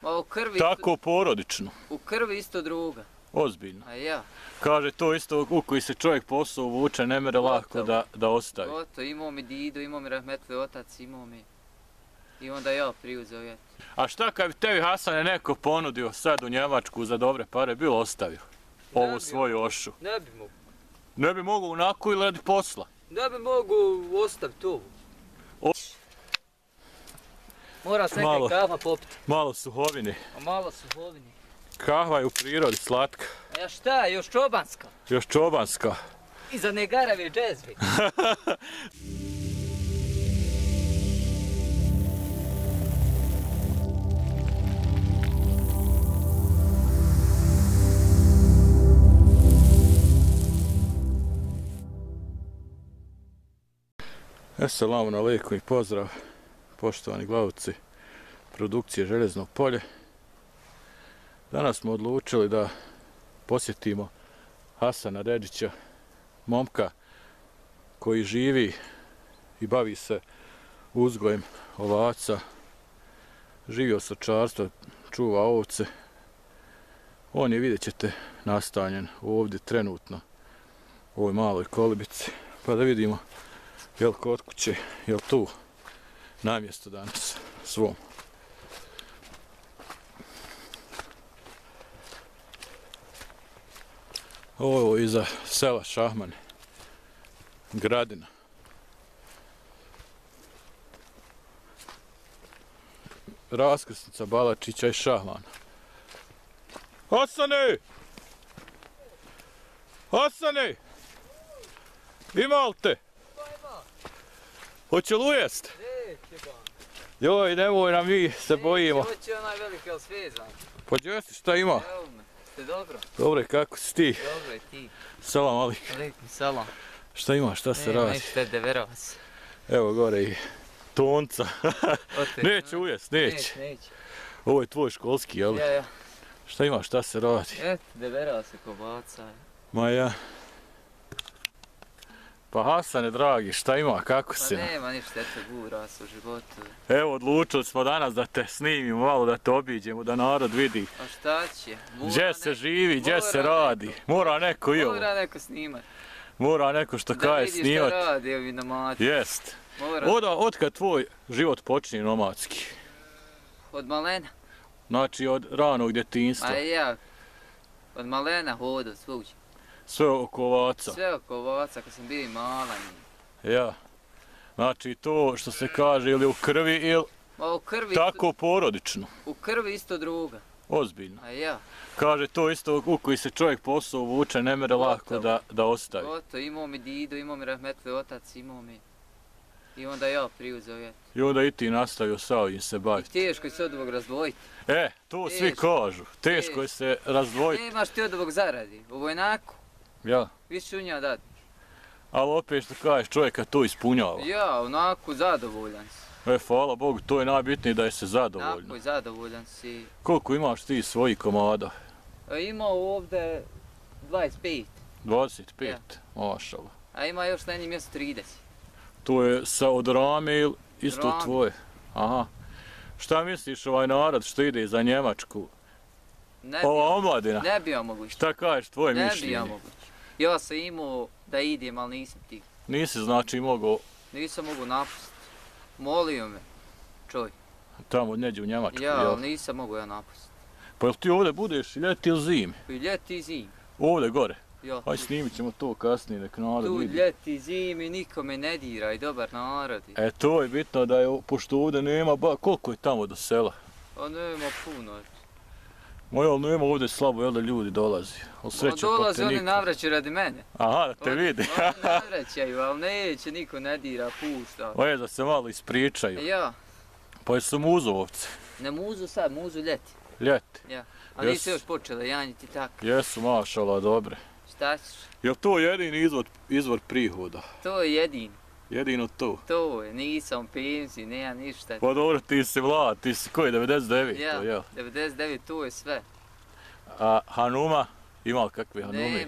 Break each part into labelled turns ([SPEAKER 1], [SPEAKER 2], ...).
[SPEAKER 1] Ma u krvi
[SPEAKER 2] Tako porodično.
[SPEAKER 1] U krvi isto druga.
[SPEAKER 2] Ozbiljno.
[SPEAKER 1] A ja.
[SPEAKER 2] Kaže to isto u koji se čovjek posao vuče, ne mere lako da ostavi.
[SPEAKER 1] Gotovo, imao mi dido, imao mi rahmetli otac, imao mi. I onda ja priuzeo je.
[SPEAKER 2] A šta kad bi tebi Hasane neko ponudio sad u Njemačku za dobre pare, bilo ostavio ovu svoju ošu?
[SPEAKER 1] Ne bi mogu.
[SPEAKER 2] Ne bi mogao onako ili radi posla?
[SPEAKER 1] Ne bi mogu ostaviti ovu. Mora se neka kahva popiti.
[SPEAKER 2] Malo suhovine.
[SPEAKER 1] A malo suhovine.
[SPEAKER 2] Kahva je u prirodi slatka.
[SPEAKER 1] A ja šta, još čobanska?
[SPEAKER 2] Još čobanska.
[SPEAKER 1] Iza negarave džezve.
[SPEAKER 2] Assalamu alaikum i pozdrav, poštovani glavci produkcije Željeznog polje. Danas smo odlučili da posjetimo Hasana Redžića, momka koji živi i bavi se uzgojem ovaca, živi od stočarstva, čuva ovce. On je, vidjet ćete, nastanjen ovdje trenutno u ovoj maloj kolibici, pa da vidimo jel kod kuće, jel tu na mjestu danas svom. Ovo je iza sela Šahmane, Gradina. Raskrsnica Balačića i Šahmana. Hasane! Hasane! Ima li te? Hoće li ujest?
[SPEAKER 1] Neće ba.
[SPEAKER 2] Joj, nemoj nam, mi se bojimo.
[SPEAKER 1] Hoće onaj veliki, ali svezan.
[SPEAKER 2] Pa jesi, šta ima?
[SPEAKER 1] Evo me, ste dobro?
[SPEAKER 2] Dobre, kako si ti?
[SPEAKER 1] Dobro je ti.
[SPEAKER 2] Salam alik.
[SPEAKER 1] Alaikum salam.
[SPEAKER 2] Šta ima, šta se radi?
[SPEAKER 1] Nema ništa, devera vas.
[SPEAKER 2] Evo gore i tonca. Neće ujest, neće.
[SPEAKER 1] Neće.
[SPEAKER 2] Ovo je tvoj školski, jel?
[SPEAKER 1] Ja.
[SPEAKER 2] Šta ima, šta se radi?
[SPEAKER 1] Eto, devera se kobaca.
[SPEAKER 2] Ma ja. Pa Hasane, dragi, šta ima, kako si?
[SPEAKER 1] Pa nema ništa, eto gura se u životu.
[SPEAKER 2] Evo, odlučili smo danas da te snimimo, malo da te obiđemo, da narod vidi.
[SPEAKER 1] A šta će?
[SPEAKER 2] Gdje se živi, gdje se radi. Mora neko i ovo.
[SPEAKER 1] Mora neko snimat.
[SPEAKER 2] Mora neko što kaje snimat.
[SPEAKER 1] Da vidi šta radi ovi nomadi.
[SPEAKER 2] Jest.
[SPEAKER 1] Mora.
[SPEAKER 2] Od kad tvoj život počinje nomadski?
[SPEAKER 1] Od malena.
[SPEAKER 2] Znači od ranog djetinjstva.
[SPEAKER 1] A ja. Od malena hodo svugdje.
[SPEAKER 2] Sve oko ovaca.
[SPEAKER 1] Sve oko ovaca kad sam bio malan.
[SPEAKER 2] Ja. Znači to što se kaže ili u krvi ili
[SPEAKER 1] Ma u krvi
[SPEAKER 2] tako porodično.
[SPEAKER 1] U krvi isto druga.
[SPEAKER 2] Ozbiljno.
[SPEAKER 1] A ja.
[SPEAKER 2] Kaže to isto u koji se čovjek posao vuče, ne mere lako da ostavi.
[SPEAKER 1] Gotovo, imao mi dido, imao mi rahmetli otac, imao mi. I onda ja priuzeo je.
[SPEAKER 2] I onda i ti nastavio sa ovim se baviti.
[SPEAKER 1] I teško je se od ovog razdvojiti.
[SPEAKER 2] To svi kažu. Teško je se razdvojiti.
[SPEAKER 1] Nemaš ti od ovog zaradi. Ovo je onako.
[SPEAKER 2] Ja.
[SPEAKER 1] Više u nja dati.
[SPEAKER 2] Ali opet što kažeš, čovjeka to ispunjava.
[SPEAKER 1] Ja, onako zadovoljan si.
[SPEAKER 2] Hvala Bogu, to je najbitnije da je se zadovoljno.
[SPEAKER 1] Onako zadovoljan si.
[SPEAKER 2] Koliko imaš ti svojih komada?
[SPEAKER 1] Imao ovdje 25.
[SPEAKER 2] 25?
[SPEAKER 1] Ja.
[SPEAKER 2] Mašala.
[SPEAKER 1] A ima još na jednim mjestu 30.
[SPEAKER 2] To je od rame ili isto
[SPEAKER 1] Rame.
[SPEAKER 2] tvoje? Aha. Šta misliš ovaj narod što ide za Njemačku? Ova omladina?
[SPEAKER 1] Ne bi omogući.
[SPEAKER 2] Šta kažeš tvoje mišljenje?
[SPEAKER 1] Ne bi omogući. Ja sam imao da idem, ali nisam ti.
[SPEAKER 2] Nisi znači mogao
[SPEAKER 1] Nisam mogu napustiti. Molio me čovjek.
[SPEAKER 2] tamo neđe u Njemačku,
[SPEAKER 1] Ja,
[SPEAKER 2] jel?
[SPEAKER 1] ali nisam mogu ja napustiti.
[SPEAKER 2] Pa jel ti ovdje budeš ljeti ili zimi?
[SPEAKER 1] I ljeti i zimi.
[SPEAKER 2] Ovdje gore?
[SPEAKER 1] Ja.
[SPEAKER 2] Aj snimit ćemo to kasnije, nek narod
[SPEAKER 1] Tu
[SPEAKER 2] vidi.
[SPEAKER 1] ljeti i zimi, niko me ne dira i dobar narod.
[SPEAKER 2] To je bitno da je, pošto ovdje nema, koliko je tamo do sela?
[SPEAKER 1] A nema puno.
[SPEAKER 2] Ma jel nema ovdje slabo, jel da ljudi dolazi?
[SPEAKER 1] Dolaze oni navraćaju radi mene.
[SPEAKER 2] Aha, da te vidi.
[SPEAKER 1] Oni navraćaju, ali neće, niko ne dira, pušta.
[SPEAKER 2] Oje, da se malo ispričaju.
[SPEAKER 1] Ja,
[SPEAKER 2] Pa jesu muzu ovce?
[SPEAKER 1] ne muzu sad, muzu ljeti.
[SPEAKER 2] Ljeti?
[SPEAKER 1] Ja, ali nisu još počele janjiti tako.
[SPEAKER 2] Jesu, mašala, dobre.
[SPEAKER 1] Šta ćeš?
[SPEAKER 2] Jel to jedini izvor prihoda?
[SPEAKER 1] To je jedino.
[SPEAKER 2] Jedino to?
[SPEAKER 1] To je, nisam penziji, nema ništa.
[SPEAKER 2] Pa dobro, ti si mlad, ti si koji, 99?
[SPEAKER 1] Ja,
[SPEAKER 2] to, jel?
[SPEAKER 1] 99, to je sve.
[SPEAKER 2] A Hanuma? Ima li kakve Hanumi?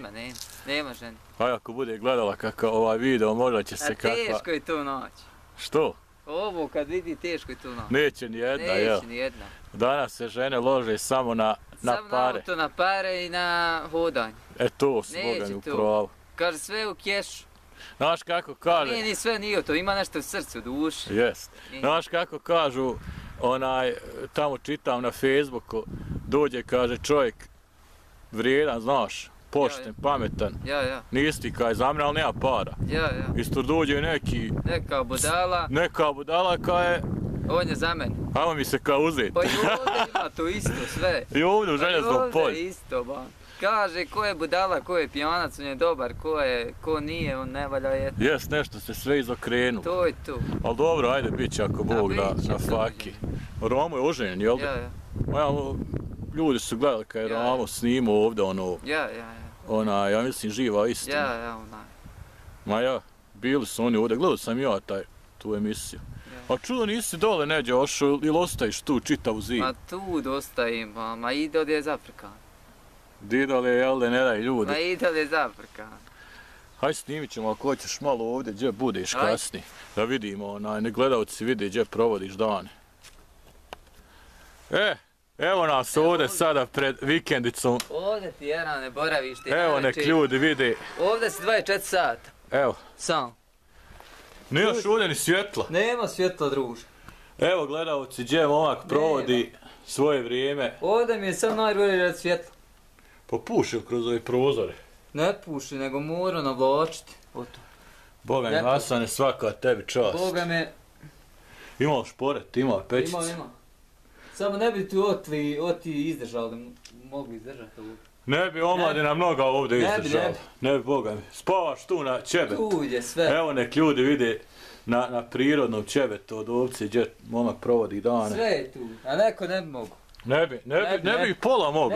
[SPEAKER 1] Nema žene.
[SPEAKER 2] Pa ako bude gledala kakav ovaj video, možda će se kakva...
[SPEAKER 1] A teško je to naći.
[SPEAKER 2] Što?
[SPEAKER 1] Ovo kad vidi teško je to naći.
[SPEAKER 2] Neće ni jedna, jel?
[SPEAKER 1] Neće ni jedna.
[SPEAKER 2] Danas se žene lože samo na
[SPEAKER 1] Samo na
[SPEAKER 2] pare.
[SPEAKER 1] auto, na pare i na hodanje.
[SPEAKER 2] To su
[SPEAKER 1] Neće
[SPEAKER 2] Boga mi u
[SPEAKER 1] to.
[SPEAKER 2] pravu.
[SPEAKER 1] Kaže sve u kešu.
[SPEAKER 2] Znaš kako kaže?
[SPEAKER 1] Nije ni sve nije to, ima nešto u srcu, u duši.
[SPEAKER 2] Jest. Znaš kako kažu, tamo čitam na Facebooku, dođe, kaže čovjek vrijedan, znaš, pošten, pametan.
[SPEAKER 1] Ja.
[SPEAKER 2] Nisi ti kaj za mene, ali nema para.
[SPEAKER 1] Ja.
[SPEAKER 2] Isto dođe neki,
[SPEAKER 1] Neka budala,
[SPEAKER 2] kaj,
[SPEAKER 1] on je za mene.
[SPEAKER 2] ajmo mi se kao uzeti.
[SPEAKER 1] Pa i ovdje ima to isto sve.
[SPEAKER 2] I ovdje u željeznom
[SPEAKER 1] Pa i
[SPEAKER 2] polju.
[SPEAKER 1] ovdje isto, ba. Kaže ko je budala, ko je pijanac, on je dobar, ko nije, on ne valja je.
[SPEAKER 2] Jest, nešto se sve izokrenulo.
[SPEAKER 1] To je to.
[SPEAKER 2] Ali dobro, ajde, bit će ako Bog da
[SPEAKER 1] bit će,
[SPEAKER 2] na faki. Romo je oženjen, jel da?
[SPEAKER 1] Ja.
[SPEAKER 2] Ljudi su gledali kad je
[SPEAKER 1] Ja.
[SPEAKER 2] Romo snimao ovdje
[SPEAKER 1] Ja.
[SPEAKER 2] ja mislim živa istina.
[SPEAKER 1] Ja.
[SPEAKER 2] Ma ja, bili su oni ovdje, gledao sam ja tu emisiju. A čudo nisi dole neđe ošao ili ostajiš tu čitavu zimu?
[SPEAKER 1] Ma tu dostajim, ma ide od je Afrika.
[SPEAKER 2] Didole, jel da ne daj ljudi?
[SPEAKER 1] Ma ide od je Afrika.
[SPEAKER 2] Haj snimit ćemo ako hoćeš malo ovdje gdje budeš
[SPEAKER 1] Ajde.
[SPEAKER 2] kasnije. Da vidimo, ne gledalci vide gdje provodiš dane. Evo nas ovdje sada pred vikendicom.
[SPEAKER 1] Ovdje ti jedan ne boraviš ti.
[SPEAKER 2] Evo nek ljudi vide.
[SPEAKER 1] Ovdje si 24 sata.
[SPEAKER 2] Evo.
[SPEAKER 1] Sam.
[SPEAKER 2] Nije još ovdje ni svjetla.
[SPEAKER 1] Nema svjetla, druže.
[SPEAKER 2] Evo gledalci gdje momak provodi svoje vrijeme.
[SPEAKER 1] Ovdje mi je sam najbolje red svjetla.
[SPEAKER 2] Popušil kroz ove prozore.
[SPEAKER 1] Ne puši, nego mora navlačiti.
[SPEAKER 2] Boga mi
[SPEAKER 1] Ne
[SPEAKER 2] Hasane, svaka tebi čast.
[SPEAKER 1] Boga me...
[SPEAKER 2] Ima šporet, ima pećice.
[SPEAKER 1] Ima. Samo ne bi tu oti izdržali, mogli izdržati ovu.
[SPEAKER 2] Ne bi omladina mnoga ovdje
[SPEAKER 1] Ne bi.
[SPEAKER 2] izdržala. Ne bi, Boga mi. Spavaš tu na ćebetu.
[SPEAKER 1] Tu je sve.
[SPEAKER 2] Evo nek ljudi vide na prirodnom ćebetu od ovce gdje momak provodi dane.
[SPEAKER 1] Sve je tu, a neko ne bi mogu.
[SPEAKER 2] Ne bi pola mogu.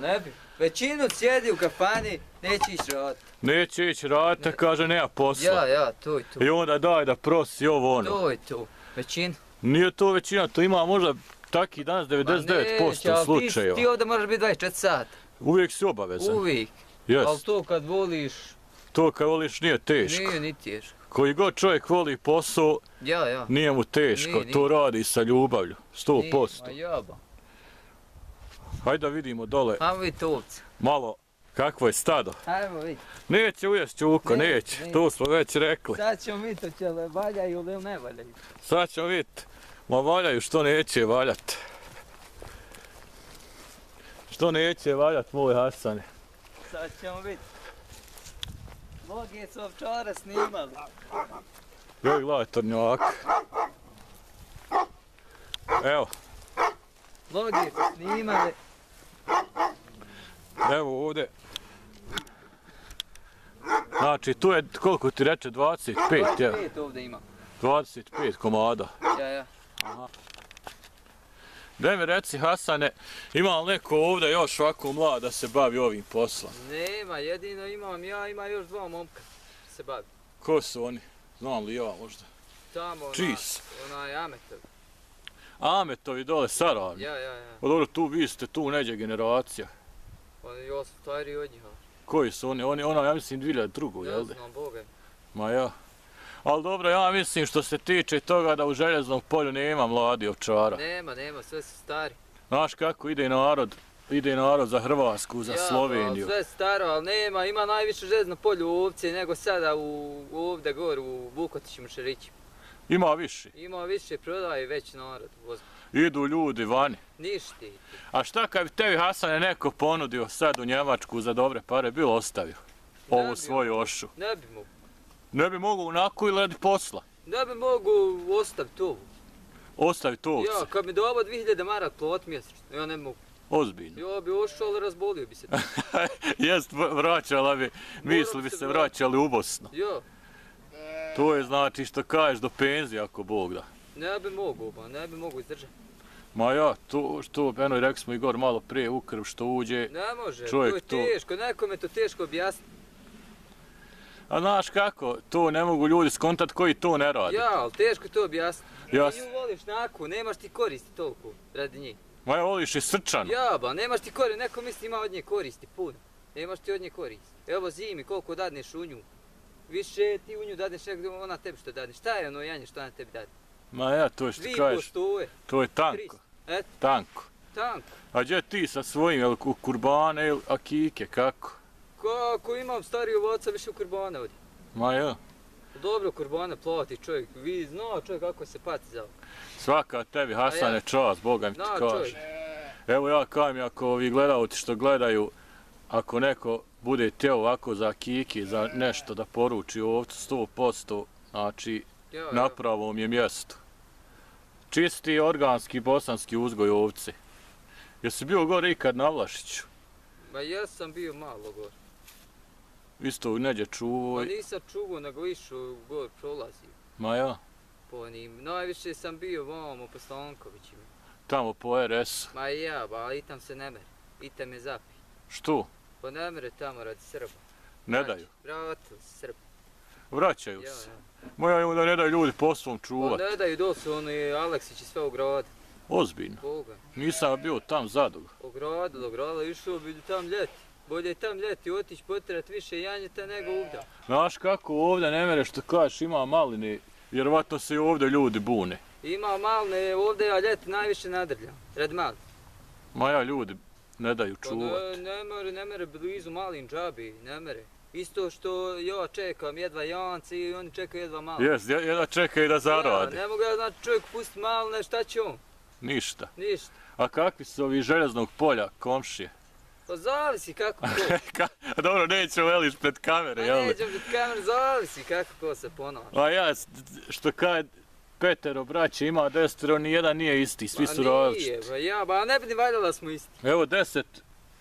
[SPEAKER 1] Ne bi. Većinu sjedi u kafani, neće ići raditi.
[SPEAKER 2] Neće ići raditi, kaže nema posla.
[SPEAKER 1] Ja, to je to.
[SPEAKER 2] I onda daj da prosi ovo ono.
[SPEAKER 1] To je to. Većina.
[SPEAKER 2] Nije to većina, to ima možda taki danas 99% slučajeva.
[SPEAKER 1] Ti ovdje moraš biti 24 sata.
[SPEAKER 2] Uvijek si obavezan.
[SPEAKER 1] Uvijek.
[SPEAKER 2] Yes.
[SPEAKER 1] Ali to kad voliš...
[SPEAKER 2] To kad voliš nije teško.
[SPEAKER 1] Nije ni teško.
[SPEAKER 2] Koji god čovjek voli posao,
[SPEAKER 1] Ja.
[SPEAKER 2] nije mu teško.
[SPEAKER 1] Nije.
[SPEAKER 2] To radi sa ljubavlju. 100%.
[SPEAKER 1] Ma jaba.
[SPEAKER 2] Hajde da vidimo dole
[SPEAKER 1] Ajmo vidjeti ovce.
[SPEAKER 2] malo kakvo je stado.
[SPEAKER 1] Ajmo vidjeti.
[SPEAKER 2] Neće ujest Čuko, neće. To smo već rekli.
[SPEAKER 1] Sad ćemo vidjeti će li valjaju ili ne valjaju.
[SPEAKER 2] Sad ćemo vidjeti. Ma valjaju što neće valjat. Što neće valjat, moj Hasane.
[SPEAKER 1] Sad ćemo vidjeti. Mnogi su ovčara snimali.
[SPEAKER 2] Joj, gledaj tornjak. Evo,
[SPEAKER 1] Mnogi su snimali.
[SPEAKER 2] evo ovdje. Znači, tu je, koliko ti reče, 25, jel?
[SPEAKER 1] 25 ovdje ima.
[SPEAKER 2] 25 komada.
[SPEAKER 1] Ja.
[SPEAKER 2] Daj mi reci, Hasane, ima li neko ovdje još ovako mlad da se bavi ovim poslom?
[SPEAKER 1] Nema, jedino imam ja, ima još dva momka se bavi.
[SPEAKER 2] Ko su oni? Znam li ja možda?
[SPEAKER 1] Tamo
[SPEAKER 2] Čis?
[SPEAKER 1] onaj Ametov.
[SPEAKER 2] Ametovi dole Saravni.
[SPEAKER 1] Ja.
[SPEAKER 2] O dobro, vi ste tu neđe generacija.
[SPEAKER 1] Oni su stari od njih.
[SPEAKER 2] Koji su oni? Ja mislim 2002.
[SPEAKER 1] Ja
[SPEAKER 2] jel de?
[SPEAKER 1] znam, Boga.
[SPEAKER 2] Ma ja. Ali dobro, ja mislim što se tiče toga da u željeznom polju nema mladi ovčara.
[SPEAKER 1] Nema, sve su stari.
[SPEAKER 2] Znaš kako ide narod za Hrvatsku, za Sloveniju.
[SPEAKER 1] Sve staro, ali nema, ima najviše željezno polju ovce nego sada ovdje gore u Vukotiću Mušerići.
[SPEAKER 2] Ima više.
[SPEAKER 1] Ima više, prodaje već narod voz.
[SPEAKER 2] Idu ljudi vani.
[SPEAKER 1] Ništi.
[SPEAKER 2] A šta kad bi tebi, Hasane, neko ponudio sad u Njemačku za dobre pare, bilo ostavio ovu svoju ošu?
[SPEAKER 1] Ne bi mogu.
[SPEAKER 2] Ne bi mogu onako ili radi posla?
[SPEAKER 1] Ne bi mogu ostaviti ovu.
[SPEAKER 2] Ostaviti ovce?
[SPEAKER 1] Ja, kad mi dava 2000 marat plot mjesečno, ja ne mogu.
[SPEAKER 2] Ozbiljno.
[SPEAKER 1] Ja bi ošao, ali razbolio bi se.
[SPEAKER 2] Jest, vraćala bi, misli bi se vraćali u Bosnu.
[SPEAKER 1] Ja,
[SPEAKER 2] To je znači što kažeš do penzije ako Bog da.
[SPEAKER 1] ne bi mogu izdržati.
[SPEAKER 2] Ma ja, što eno i rekli smo Igor malo prije u krv što uđe.
[SPEAKER 1] Ne može,
[SPEAKER 2] Čovjek
[SPEAKER 1] to je teško, nekome je to teško objasniti.
[SPEAKER 2] A znaš kako, to ne mogu ljudi skontat koji to ne radi.
[SPEAKER 1] Ja, ali teško to objasniti.
[SPEAKER 2] Ja
[SPEAKER 1] Ti nju voliš naku, nemaš ti koristi toliko radi njih.
[SPEAKER 2] Ma ja voliš i srčano.
[SPEAKER 1] Ja, ba, nemaš ti koristi, neko misli ima od nje koristi puno. Nemaš ti od nje koristi. Evo zimi, koliko dadneš u nju. Više ti u nju dadneš nego ona tebi što dadneš. Šta je ono janje što ona tebi dadne?
[SPEAKER 2] Ma ja, to što ti kažeš,
[SPEAKER 1] 2%.
[SPEAKER 2] to je tanko.
[SPEAKER 1] Eto,
[SPEAKER 2] Tanko.
[SPEAKER 1] tanko.
[SPEAKER 2] A gdje ti sa svojim, jel u kurbane ili akike, kako?
[SPEAKER 1] Kako imam stariju oca, više u kurbane odi.
[SPEAKER 2] Ma ja.
[SPEAKER 1] Dobro kurbane plati čovjek, vidi, zna čovjek kako se pati za ovo.
[SPEAKER 2] Svaka tebi, Hasane, čast, Boga mi ti
[SPEAKER 1] Zna
[SPEAKER 2] kaže.
[SPEAKER 1] čovjek.
[SPEAKER 2] Evo ja kažem, ako ovi gledalci što gledaju, ako neko bude teo ovako za kiki, za nešto da poruči ovcu 100%, znači na pravom je mjestu. Čisti organski bosanski uzgoj ovce. Jesi bio gore ikad na Vlašiću?
[SPEAKER 1] Ma ja sam bio malo gore.
[SPEAKER 2] Isto u neđe čuvoj.
[SPEAKER 1] Pa nisam čuvao, nego išao gore, prolazio.
[SPEAKER 2] Ma ja,
[SPEAKER 1] Po njim. Najviše sam bio vamo po Slankovićima.
[SPEAKER 2] tamo po RS.
[SPEAKER 1] Ma ja, ba, i tam se ne mere. I tam je zapi.
[SPEAKER 2] Što?
[SPEAKER 1] Pa ne mere tamo radi Srba.
[SPEAKER 2] Ne daju.
[SPEAKER 1] Vratili se Srba.
[SPEAKER 2] Vraćaju
[SPEAKER 1] Ja,
[SPEAKER 2] se.
[SPEAKER 1] ja.
[SPEAKER 2] Moja ima da ne daju ljudi po svom
[SPEAKER 1] Pa
[SPEAKER 2] čuvat.
[SPEAKER 1] ne daju dosu, ono je Aleksić i sve ogradi.
[SPEAKER 2] Ozbiljno.
[SPEAKER 1] Boga.
[SPEAKER 2] Nisam bio tam zadugo.
[SPEAKER 1] Ogradilo, išao bi tam ljeti. Bolje je tam ljeti otići potjerat više janjeta nego uvda.
[SPEAKER 2] Znaš kako ovdje ne mere što kažeš ima maline, vjerovatno se i ovdje ljudi bune.
[SPEAKER 1] Ima malne, ovdje ja ljeti najviše nadrljam. Red mali.
[SPEAKER 2] Ma ja ljudi ne daju
[SPEAKER 1] Pa
[SPEAKER 2] čuvat.
[SPEAKER 1] ne mere blizu malim džabi, ne mere. Isto što ja čekam jedva janci i oni čekaju jedva malo.
[SPEAKER 2] Jes, jedna čekaju da zarade.
[SPEAKER 1] Ja, ne mogu ja znači čovjek pustiti malne, šta će on?
[SPEAKER 2] Ništa.
[SPEAKER 1] Ništa.
[SPEAKER 2] A kakvi su ovi željeznog polja, komšije?
[SPEAKER 1] Pa zavisi kako ko.
[SPEAKER 2] Dobro, nećemo veliš pred kamere,
[SPEAKER 1] Pa
[SPEAKER 2] jel?
[SPEAKER 1] nećem biti kamer, zavisi kako ko se ponaša.
[SPEAKER 2] A ja, što kaže Petero braće, ima 10, ni jedan nije isti, svi su različiti.
[SPEAKER 1] Pa ja, ba ne bi ni valjalo da smo isti.
[SPEAKER 2] Evo 10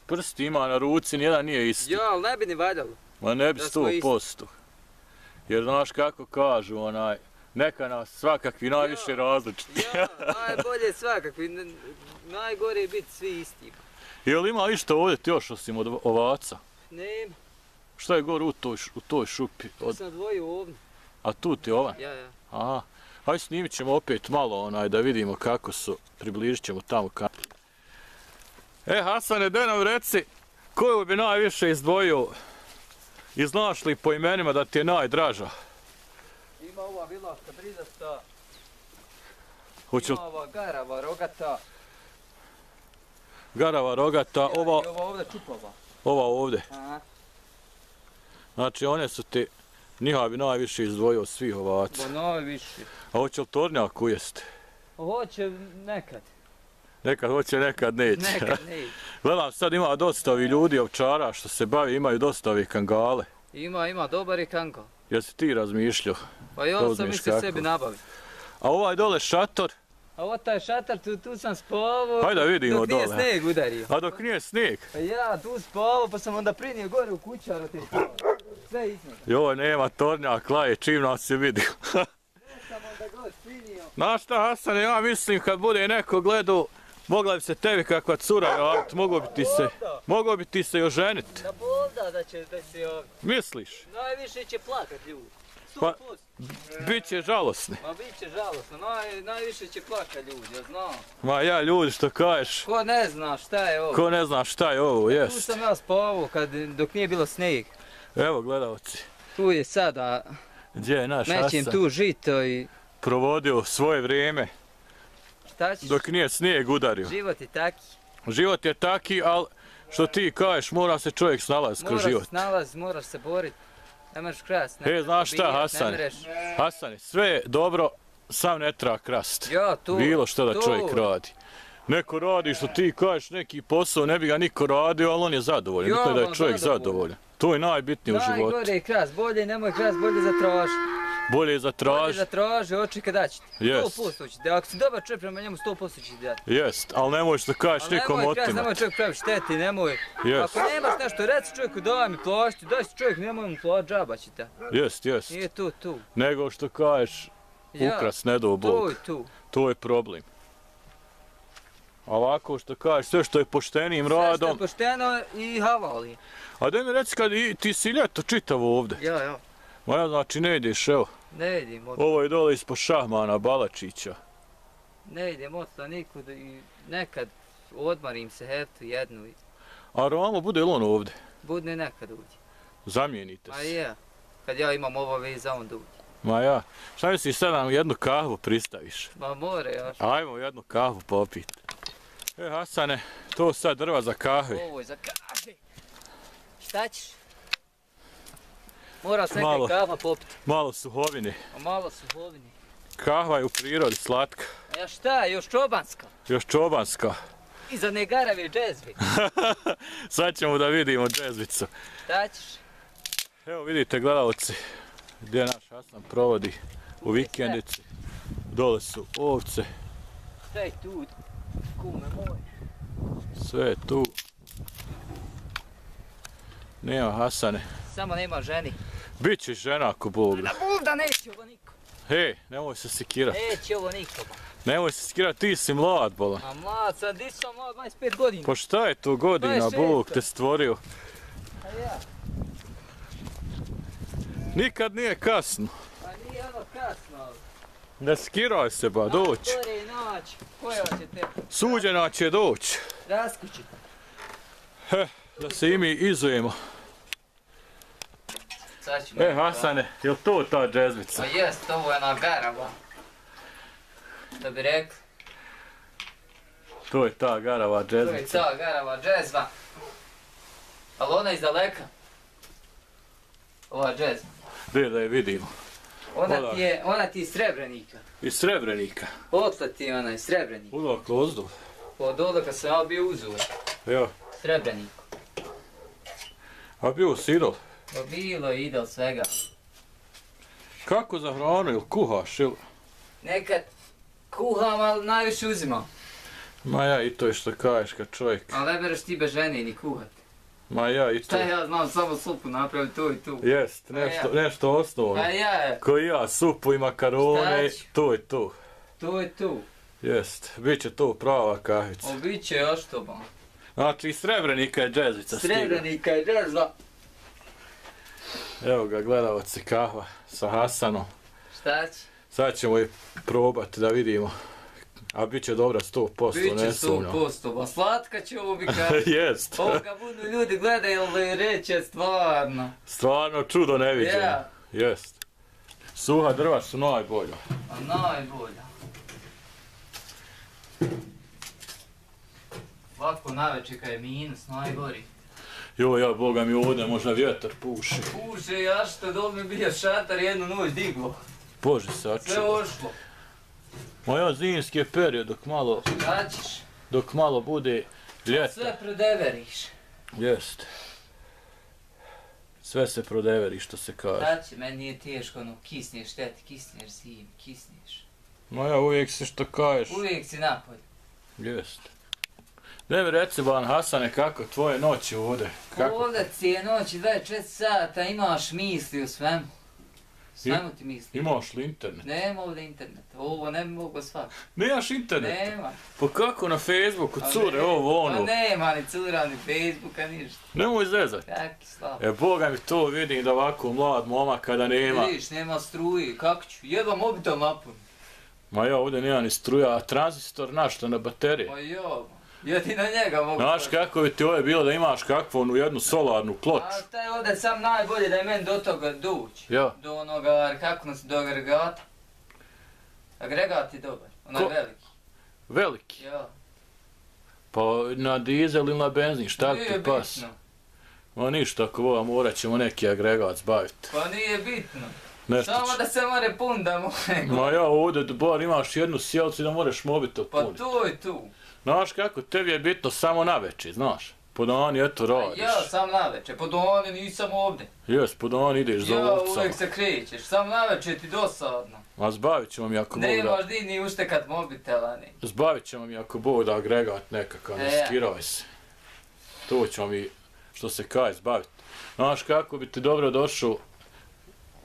[SPEAKER 2] prsti ima na ruci, nijedan nije isti.
[SPEAKER 1] Ja, ali ne bi ni valjalo.
[SPEAKER 2] Ma ne bi
[SPEAKER 1] Da smo
[SPEAKER 2] 100%. Jer znaš kako kažu, neka nas svakakvi najviše različiti.
[SPEAKER 1] Ja, najbolje svakakvi, najgore je biti svi isti.
[SPEAKER 2] Jel ima išta ovdje ti još osim od ovaca?
[SPEAKER 1] Nema,
[SPEAKER 2] Šta je gore u toj šupi?
[SPEAKER 1] tu sam dvojio ovdje.
[SPEAKER 2] A tu ti ovan?
[SPEAKER 1] Ja.
[SPEAKER 2] Aha. Hajde snimit ćemo opet malo da vidimo kako su, približit ćemo tamo kameru. Hasane, daj nam reci, koju bi najviše izdvojio i znaš li po imenima da ti je najdraža?
[SPEAKER 1] Ima ova vilaška bridasta,
[SPEAKER 2] Hoće li
[SPEAKER 1] ima ova garava rogata.
[SPEAKER 2] garava rogata,
[SPEAKER 1] I ova ovdje čupava.
[SPEAKER 2] ova ovdje.
[SPEAKER 1] Aha.
[SPEAKER 2] Znači one su ti, njihova bi najviše izdvojio od svih ovaca.
[SPEAKER 1] Bo najviše.
[SPEAKER 2] A hoće li tornjak ujesti?
[SPEAKER 1] Hoće nekad.
[SPEAKER 2] Nekad hoće, nekad neće.
[SPEAKER 1] Nekad ne.
[SPEAKER 2] Gledam, sad ima dosta ovih ljudi, ovčara što se bavi, imaju dosta ovih kangale.
[SPEAKER 1] Ima dobar je kangal.
[SPEAKER 2] Jesi ti razmišljao?
[SPEAKER 1] Pa ja
[SPEAKER 2] Da
[SPEAKER 1] sam
[SPEAKER 2] uzmeš
[SPEAKER 1] mislio
[SPEAKER 2] kako?
[SPEAKER 1] sebi nabaviti.
[SPEAKER 2] A ovaj dole šator,
[SPEAKER 1] A ovo taj šatar, tu sam spavao.
[SPEAKER 2] Hajde da vidimo
[SPEAKER 1] dok nije
[SPEAKER 2] dole.
[SPEAKER 1] snijeg udario.
[SPEAKER 2] a dok nije snijeg.
[SPEAKER 1] Pa ja tu spavao, pa sam onda prinio gore u kućaru te spavao. Sve iznad.
[SPEAKER 2] Joj, nema tornjak, laje, čim nas je vidio.
[SPEAKER 1] Sam onda gore prinio.
[SPEAKER 2] Znaš šta, Hasane, ja mislim kad bude neko gledao, mogla bi se tebi kakva cura javiti, moglo bi ti se i oženiti.
[SPEAKER 1] Da bolda da će se ovdje.
[SPEAKER 2] Misliš?
[SPEAKER 1] Najviše će plakat ljudi. 100%.
[SPEAKER 2] Pa- Biće žalosni.
[SPEAKER 1] Ma bit će žalostno, najviše će plakat ljudi, ja znam.
[SPEAKER 2] Ma ja ljudi što kažeš,
[SPEAKER 1] Ko ne zna šta je ovo?
[SPEAKER 2] ko ne zna šta je ovo,
[SPEAKER 1] Tu
[SPEAKER 2] jest.
[SPEAKER 1] sam ja spavao dok nije bilo snijeg.
[SPEAKER 2] Evo gledalci,
[SPEAKER 1] Tu je sada,
[SPEAKER 2] gdje je naš
[SPEAKER 1] mećem
[SPEAKER 2] Hasan
[SPEAKER 1] tu žito i
[SPEAKER 2] provodio svoje vrijeme
[SPEAKER 1] šta ćeš?
[SPEAKER 2] dok nije snijeg udario.
[SPEAKER 1] Život je taki.
[SPEAKER 2] Život je taki, ali što ti kažeš, mora se čovjek snalaziti kroz
[SPEAKER 1] Moraš se
[SPEAKER 2] život.
[SPEAKER 1] snalaziti, moraš se boriti. Ne možeš krast.
[SPEAKER 2] Znaš šta, Hasane? Hasane, sve je dobro, sam ne treba krast.
[SPEAKER 1] Ja, tu.
[SPEAKER 2] Bilo što da
[SPEAKER 1] tu.
[SPEAKER 2] čovjek radi. Neko radi što ti kažeš neki posao, ne bi ga niko radio, ali on je zadovoljan.
[SPEAKER 1] Ja,
[SPEAKER 2] Bitno je da je
[SPEAKER 1] ma,
[SPEAKER 2] čovjek
[SPEAKER 1] zadovoljan.
[SPEAKER 2] zadovoljan. To je najbitnije u životu.
[SPEAKER 1] Najgore je krast, bolje nemoj krast, bolje zatraži.
[SPEAKER 2] Bolje je
[SPEAKER 1] Bolje
[SPEAKER 2] zatraži,
[SPEAKER 1] zatraži, očekaj da će ti.
[SPEAKER 2] Jest.
[SPEAKER 1] 100% će ti. Ako si dobar čovjek prema njemu, 100% će ti dati.
[SPEAKER 2] jest, ali nemoj što kažeš
[SPEAKER 1] Ali
[SPEAKER 2] nikom
[SPEAKER 1] nemoj krast, nemoj
[SPEAKER 2] otimati.
[SPEAKER 1] čovjek pravi šteti, nemoj.
[SPEAKER 2] Jest,
[SPEAKER 1] Ako nemaš nešto, reci čovjeku daj mi plašti, daj si čovjek, nemoj mu plaći, džaba će ta.
[SPEAKER 2] jest.
[SPEAKER 1] Nije tu.
[SPEAKER 2] Nego što kažeš,
[SPEAKER 1] Ja,
[SPEAKER 2] ukras ne do
[SPEAKER 1] to
[SPEAKER 2] Bog.
[SPEAKER 1] je tu.
[SPEAKER 2] To je problem. A ovako što kažeš, sve što je poštenim
[SPEAKER 1] Sve što je
[SPEAKER 2] radom.
[SPEAKER 1] pošteno i havali.
[SPEAKER 2] A daj mi reci kad ti si ljeto čitavo ovdje.
[SPEAKER 1] Ja.
[SPEAKER 2] Ma ja znači ne ideš, evo.
[SPEAKER 1] Ne idem odmah.
[SPEAKER 2] Ovo je dole ispod Šahmana Balačića.
[SPEAKER 1] Ne idem odmah nikud i nekad odmarim se heftu jednu i
[SPEAKER 2] A Ramo bude li on ovdje?
[SPEAKER 1] budne nekad uđe.
[SPEAKER 2] Zamijenite
[SPEAKER 1] Ma
[SPEAKER 2] se.
[SPEAKER 1] ja. Kad ja imam obaveza, on da uđe.
[SPEAKER 2] Ma ja. Šta misliš sad nam jednu kahvu pristaviš?
[SPEAKER 1] Ma more još.
[SPEAKER 2] Ajmo jednu kahvu popiti. Hasane, to sad drva za kahve.
[SPEAKER 1] Ovo je za kahve. Šta ćeš? Mora se
[SPEAKER 2] Malo.
[SPEAKER 1] neka kahva popiti.
[SPEAKER 2] Malo suhovine.
[SPEAKER 1] A malo suhovine.
[SPEAKER 2] Kahva je u prirodi slatka.
[SPEAKER 1] A ja šta, još čobanska.
[SPEAKER 2] Još čobanska.
[SPEAKER 1] Iza negarave džezve.
[SPEAKER 2] Sad ćemo da vidimo džezvicu.
[SPEAKER 1] Šta ćeš?
[SPEAKER 2] Evo vidite gledalci gdje naš Hasan provodi u vikendici. Dole su ovce,
[SPEAKER 1] Šta je tu? Kume moj.
[SPEAKER 2] sve je tu. Nema Hasane.
[SPEAKER 1] Samo nema ženi.
[SPEAKER 2] Biće žena ako Bog da.
[SPEAKER 1] Da bol da neće ovo niko.
[SPEAKER 2] Hej, nemoj se sekirati.
[SPEAKER 1] Neće ovo niko.
[SPEAKER 2] Nemoj se sekirati, ti si mlad, bolan.
[SPEAKER 1] A mlad, sad di sam mlad, 25 godina.
[SPEAKER 2] Pa šta je to godina,
[SPEAKER 1] 26.
[SPEAKER 2] Bog te stvorio?
[SPEAKER 1] A ja.
[SPEAKER 2] Nikad nije kasno.
[SPEAKER 1] Pa nije ono kasno, ali.
[SPEAKER 2] Ne skiraj se ba, doći.
[SPEAKER 1] Gore noć. Koja će te
[SPEAKER 2] Suđena će doći.
[SPEAKER 1] raskućiti?
[SPEAKER 2] Da se i mi izujemo.
[SPEAKER 1] Sad ćemo.
[SPEAKER 2] Hasane, jel to ta džezvica?
[SPEAKER 1] Pa jest, ovo je ona garava. Da bi rekli,
[SPEAKER 2] To je ta garava
[SPEAKER 1] to je
[SPEAKER 2] džezvica.
[SPEAKER 1] ta garava džezva. Ali ona iz daleka. Ova džezva.
[SPEAKER 2] Gdje da je vidimo?
[SPEAKER 1] Ona ti je iz Srebrenika.
[SPEAKER 2] Iz Srebrenika.
[SPEAKER 1] Otla ti je ona iz Srebrenika.
[SPEAKER 2] Udokle ozdol.
[SPEAKER 1] Od dole kad sam ja bio uzor.
[SPEAKER 2] Jo.
[SPEAKER 1] Srebreniku.
[SPEAKER 2] A bio si idol.
[SPEAKER 1] Pa bilo je idol svega.
[SPEAKER 2] Kako za hranu, ili kuhaš, ili?
[SPEAKER 1] Nekad kuham, ali najviše uzimam.
[SPEAKER 2] Ma ja i to je što kažeš kad čovjek.
[SPEAKER 1] Ali ne bereš ti bez žene ni kuhat.
[SPEAKER 2] Ma ja i to.
[SPEAKER 1] Šta ja znam, samo supu napraviti tu i tu.
[SPEAKER 2] Jest,
[SPEAKER 1] ja.
[SPEAKER 2] nešto osnovno.
[SPEAKER 1] Pa ja,
[SPEAKER 2] Ko i ja, supu i makarone,
[SPEAKER 1] Šta ću?
[SPEAKER 2] to i to.
[SPEAKER 1] tu i tu.
[SPEAKER 2] Jest, bit će to prava kahvica.
[SPEAKER 1] Obiće još to ba.
[SPEAKER 2] Znači, iz Srebrenika je džezica stigla.
[SPEAKER 1] Srebrenika je džezva.
[SPEAKER 2] Evo ga, gledavac kahva sa Hasanom.
[SPEAKER 1] Šta će?
[SPEAKER 2] Sad ćemo je probati da vidimo. A bit će dobra 100%,
[SPEAKER 1] Biće
[SPEAKER 2] ne sumnjam.
[SPEAKER 1] 100%, ba slatka će ovo bi kada.
[SPEAKER 2] Jest.
[SPEAKER 1] Ovo kad budu ljudi gledali reće stvarno.
[SPEAKER 2] Stvarno čudo neviđeno.
[SPEAKER 1] Ja.
[SPEAKER 2] Jest. Suha drva su najbolja.
[SPEAKER 1] A najbolja. Ovako navečer kad je minus, najgori.
[SPEAKER 2] Jo, ja, boga mi ovdje možda vjetar puši.
[SPEAKER 1] Puše, ja što dol mi bio šatar jednu noć diglo.
[SPEAKER 2] Bože
[SPEAKER 1] Sve
[SPEAKER 2] sačuvaj.
[SPEAKER 1] ošlo.
[SPEAKER 2] Ma ja, zimski je period
[SPEAKER 1] Šta ćeš?
[SPEAKER 2] dok malo bude ljeta.
[SPEAKER 1] Sve predeveriš.
[SPEAKER 2] Jest. Sve se prodeveri što se kaže.
[SPEAKER 1] Šta će? Meni nije teško, ono, kisneš šteti, kisneš zim, kisneš.
[SPEAKER 2] Ma ja, uvijek se što kažeš.
[SPEAKER 1] Uvijek si napolje.
[SPEAKER 2] Jest. Ne mi reci, Ban Hasane, kako tvoje noći ovdje? Kako?
[SPEAKER 1] Ovdje cijel noći, 24 sata, imaš misli u svemu. Svemu ti misli.
[SPEAKER 2] Imaš li internet?
[SPEAKER 1] Nema ovdje interneta, ovo ne bi mogo svak.
[SPEAKER 2] Nemaš internet?
[SPEAKER 1] Nema.
[SPEAKER 2] Pa kako na Facebooku
[SPEAKER 1] A
[SPEAKER 2] cure
[SPEAKER 1] ne,
[SPEAKER 2] ovo ono?
[SPEAKER 1] Pa nema ni cura, ni Facebooka, ništa.
[SPEAKER 2] Nemoj zezat.
[SPEAKER 1] Taki slabo.
[SPEAKER 2] Boga mi to vidim da ovako mlad momak kada nema.
[SPEAKER 1] Vidiš, nema struje, kako ću? Jedva mobitel napun.
[SPEAKER 2] Ma ja ovdje nema ni struja, a tranzistor našto na baterije.
[SPEAKER 1] Pa jo, ja ti na njega mogu.
[SPEAKER 2] Znaš kako bi ti ovo bilo da imaš kakvu onu jednu solarnu ploču?
[SPEAKER 1] A šta je ovdje sam najbolje da je meni do toga doći?
[SPEAKER 2] Ja.
[SPEAKER 1] Do onoga, kako nas, do agregata. Agregat je dobar, onaj
[SPEAKER 2] Ko?
[SPEAKER 1] veliki.
[SPEAKER 2] Veliki.
[SPEAKER 1] Ja.
[SPEAKER 2] Pa na dizel ili na benzin, šta
[SPEAKER 1] Nije
[SPEAKER 2] ti pas?
[SPEAKER 1] bitno.
[SPEAKER 2] Ma ništa, ako vola morat ćemo neki agregat zbaviti.
[SPEAKER 1] Pa nije bitno.
[SPEAKER 2] Nešto
[SPEAKER 1] Samo
[SPEAKER 2] će.
[SPEAKER 1] da se more pun da može.
[SPEAKER 2] Ma ja ovdje bar imaš jednu sjelcu i da moraš mobitel
[SPEAKER 1] Pa
[SPEAKER 2] puniti.
[SPEAKER 1] tu i tu.
[SPEAKER 2] Znaš kako, tebi je bitno samo na večer, znaš. Po dani eto radiš.
[SPEAKER 1] Ja sam navečer, po dani nisam ovdje.
[SPEAKER 2] Jes, po dani ideš za
[SPEAKER 1] Ja
[SPEAKER 2] ovcama.
[SPEAKER 1] uvijek se krećeš, sam navečer ti dosadno.
[SPEAKER 2] A zbavit ćemo mi ako Bog da...
[SPEAKER 1] Nemaš di ni uštekat mobitela ni.
[SPEAKER 2] Zbavit ćemo mi ako Bog da agregat nekakav, ne skiraj se. To ćemo mi, što se kaj, zbaviti. Znaš kako bi ti dobro došao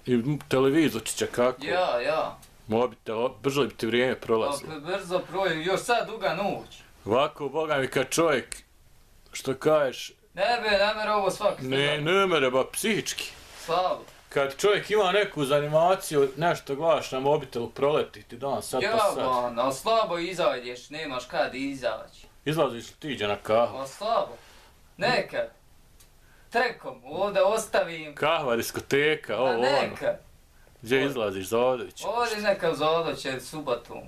[SPEAKER 2] i televizorčića kako.
[SPEAKER 1] Ja.
[SPEAKER 2] Mobitel, brzo bi ti vrijeme prolazilo.
[SPEAKER 1] Pa brzo projem, još sad duga noć.
[SPEAKER 2] Ovako, Boga mi, kad čovjek, što kažeš,
[SPEAKER 1] Ne mere ovo svaki
[SPEAKER 2] ne mere, ba psihički.
[SPEAKER 1] Slabo.
[SPEAKER 2] Kad čovjek ima neku zanimaciju, nešto gledaš na mobitelu, proleti ti dan, sad
[SPEAKER 1] Ja,
[SPEAKER 2] pa sad.
[SPEAKER 1] ban, ali slabo izađeš, nemaš kad izaći.
[SPEAKER 2] Izlaziš li ti iđe na kahvu?
[SPEAKER 1] Ali slabo. Nekad. Trekom, ovdje ostavim.
[SPEAKER 2] Kahva, diskoteka,
[SPEAKER 1] A
[SPEAKER 2] ovo ono.
[SPEAKER 1] nekad.
[SPEAKER 2] Gdje izlaziš za Odović?
[SPEAKER 1] Ovdje neka za odloće subotom.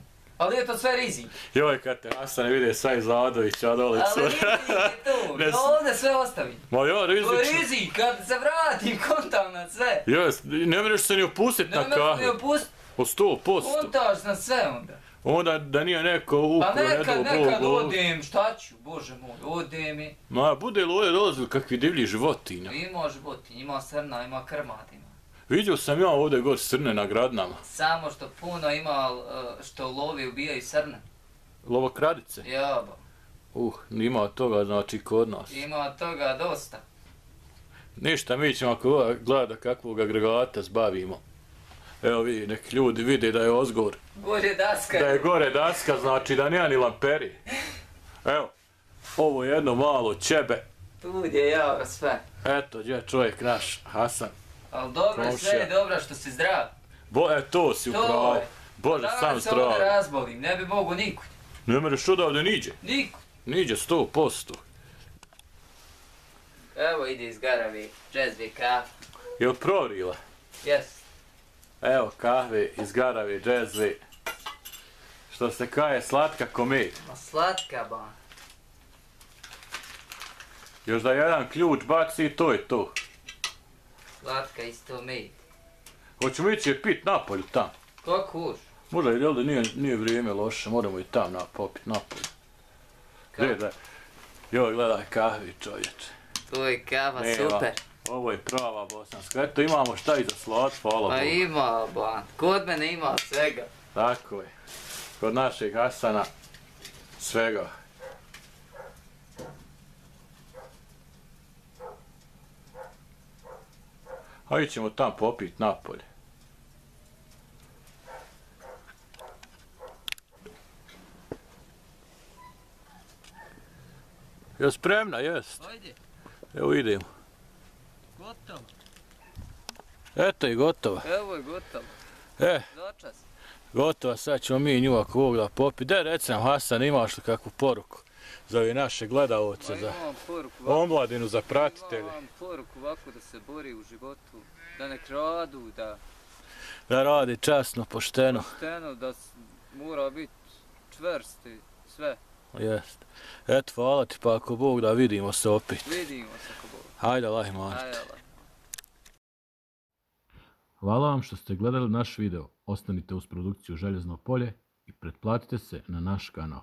[SPEAKER 1] Ali je to sve rizik.
[SPEAKER 2] Joj, kad te Hasan vide sa Izadovića dole.
[SPEAKER 1] Ali rizik je tu,
[SPEAKER 2] Ne s-
[SPEAKER 1] to ovdje sve ostavi.
[SPEAKER 2] Ma jo,
[SPEAKER 1] To je
[SPEAKER 2] rizično.
[SPEAKER 1] rizik, kad se vratim, kontam na sve.
[SPEAKER 2] Jes, ne možeš se ni opustit
[SPEAKER 1] Ne
[SPEAKER 2] na
[SPEAKER 1] možeš mi
[SPEAKER 2] kahvu.
[SPEAKER 1] opustiti,
[SPEAKER 2] O 100%.
[SPEAKER 1] kontaš na sve onda.
[SPEAKER 2] Onda da nije neko
[SPEAKER 1] Pa
[SPEAKER 2] uko, ne
[SPEAKER 1] nekad
[SPEAKER 2] do Bog.
[SPEAKER 1] odem, šta ću, bože moj, odem i...
[SPEAKER 2] Ma, bude li ovdje dolazili kakvi divlji životinja.
[SPEAKER 1] Ima životinja, ima srna, ima krmat, ima.
[SPEAKER 2] Vidio sam ja ovdje god srne na gradnama.
[SPEAKER 1] Samo što puno ima, što lovi, ubijaju srne.
[SPEAKER 2] Lovokradice.
[SPEAKER 1] Jaba,
[SPEAKER 2] Ima od toga znači kod nas.
[SPEAKER 1] ima toga dosta.
[SPEAKER 2] Ništa, mi ćemo ako gleda kakvog agregata zbavimo. Evo vidi, neki ljudi vide da je ozgor.
[SPEAKER 1] Bolje daska.
[SPEAKER 2] Da je gore daska, znači da nema ni lamperi. Evo, ovo je jedno malo ćebe.
[SPEAKER 1] Tu je jao sve.
[SPEAKER 2] Eto, gdje je čovjek naš, Hasan.
[SPEAKER 1] Ali dobro,
[SPEAKER 2] Komšija.
[SPEAKER 1] sve je dobro što si zdrav.
[SPEAKER 2] To si
[SPEAKER 1] To
[SPEAKER 2] upravo.
[SPEAKER 1] je.
[SPEAKER 2] Bože, sam
[SPEAKER 1] Danas se ovdje
[SPEAKER 2] zdrav.
[SPEAKER 1] razbolim, ne bi mogu nikud.
[SPEAKER 2] Ne mereš odavde niđe.
[SPEAKER 1] Nikud.
[SPEAKER 2] Niđe 100%.
[SPEAKER 1] Evo ide iz Garavi, džezve kafe.
[SPEAKER 2] Jel prorila?
[SPEAKER 1] Jes.
[SPEAKER 2] Evo kahve iz Garave, džezve. Što se kaje, slatka ko med.
[SPEAKER 1] Ma slatka ba.
[SPEAKER 2] Još da jedan ključ baci, to je to.
[SPEAKER 1] Slatka isto med.
[SPEAKER 2] Hoćemo ići je pit napolju tam.
[SPEAKER 1] Kako už?
[SPEAKER 2] Možda je da nije vrijeme loše, moramo i tam popit napolju. Gledaj. Joj, gledaj kahvi, čovječe.
[SPEAKER 1] To je kava
[SPEAKER 2] Nema.
[SPEAKER 1] super.
[SPEAKER 2] Ovo je prava bosanska. Eto imamo šta i za slat, hvala
[SPEAKER 1] Pa
[SPEAKER 2] Bogu.
[SPEAKER 1] ima ban. Kod mene ima svega.
[SPEAKER 2] Tako je. Kod našeg Hasana svega. Hajde ćemo tam popit napolje. Je spremna, jest.
[SPEAKER 1] Ajde,
[SPEAKER 2] Evo idemo.
[SPEAKER 1] gotovo.
[SPEAKER 2] Eto i gotova.
[SPEAKER 1] Evo je gotovo. Začas.
[SPEAKER 2] Gotova, sad ćemo mi nju ako Bog da popiti. Daj reci nam Hasan, imaš li kakvu poruku za ove naše gledaoce, za
[SPEAKER 1] Imam poruku
[SPEAKER 2] omladinu, za pratitelje?
[SPEAKER 1] Imam poruku ovako da se bori u životu, da ne kradu, da
[SPEAKER 2] Da radi časno, pošteno.
[SPEAKER 1] pošteno, da mora biti čvrst i sve.
[SPEAKER 2] Jest. Eto, hvala ti, pa ako Bog da vidimo se opet.
[SPEAKER 1] Vidimo se ko Bog.
[SPEAKER 2] Hajde, Allah imate.
[SPEAKER 1] Ajde, Allah.
[SPEAKER 2] Hvala vam što ste gledali naš video. Ostanite uz produkciju Željezno polje i pretplatite se na naš kanal.